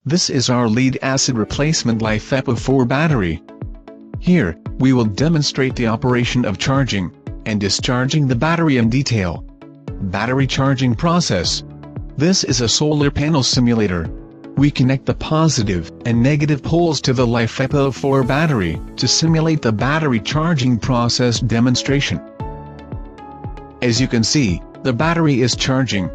This is our lead-acid replacement lifepo4 battery. Here, we will demonstrate the operation of charging and discharging the battery in detail. Battery charging process. This is a solar panel simulator. We connect the positive and negative poles to the lifepo4 battery to simulate the battery charging process demonstration. As you can see, the battery is charging.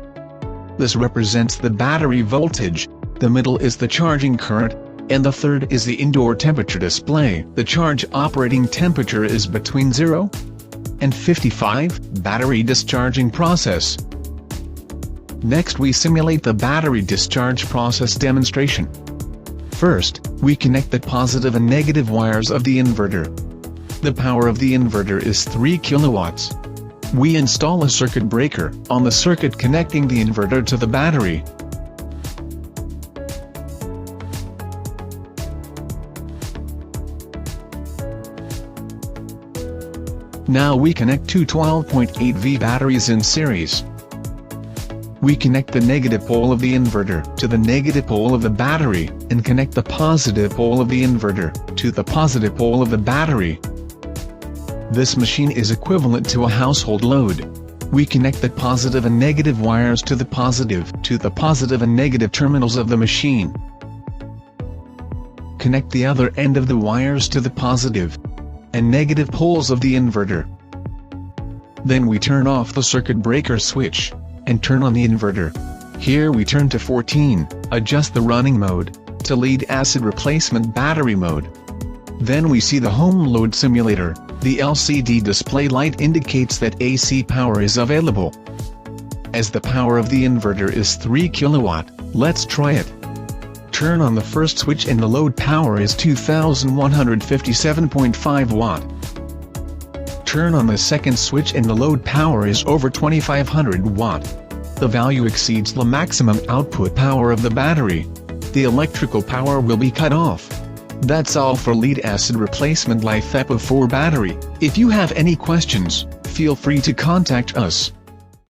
This represents the battery voltage, the middle is the charging current, and the third is the indoor temperature display. The charge operating temperature is between 0 and 55. Battery discharging process. Next we simulate the battery discharge process demonstration. First, we connect the positive and negative wires of the inverter. The power of the inverter is 3 kilowatts. We install a circuit breaker on the circuit connecting the inverter to the battery. Now we connect two 12.8V batteries in series. We connect the negative pole of the inverter to the negative pole of the battery, and connect the positive pole of the inverter to the positive pole of the battery. This machine is equivalent to a household load. We connect the positive and negative wires to the positive and negative terminals of the machine. Connect the other end of the wires to the positive and negative poles of the inverter. Then we turn off the circuit breaker switch and turn on the inverter. Here we turn to 14, adjust the running mode to lead-acid replacement battery mode. Then we see the home load simulator. The LCD display light indicates that AC power is available. As the power of the inverter is 3 kilowatt, let's try it. Turn on the first switch and the load power is 2157.5 watt. Turn on the second switch and the load power is over 2500 watt. The value exceeds the maximum output power of the battery. The electrical power will be cut off. That's all for lead-acid replacement lifepo4 battery. If you have any questions, feel free to contact us.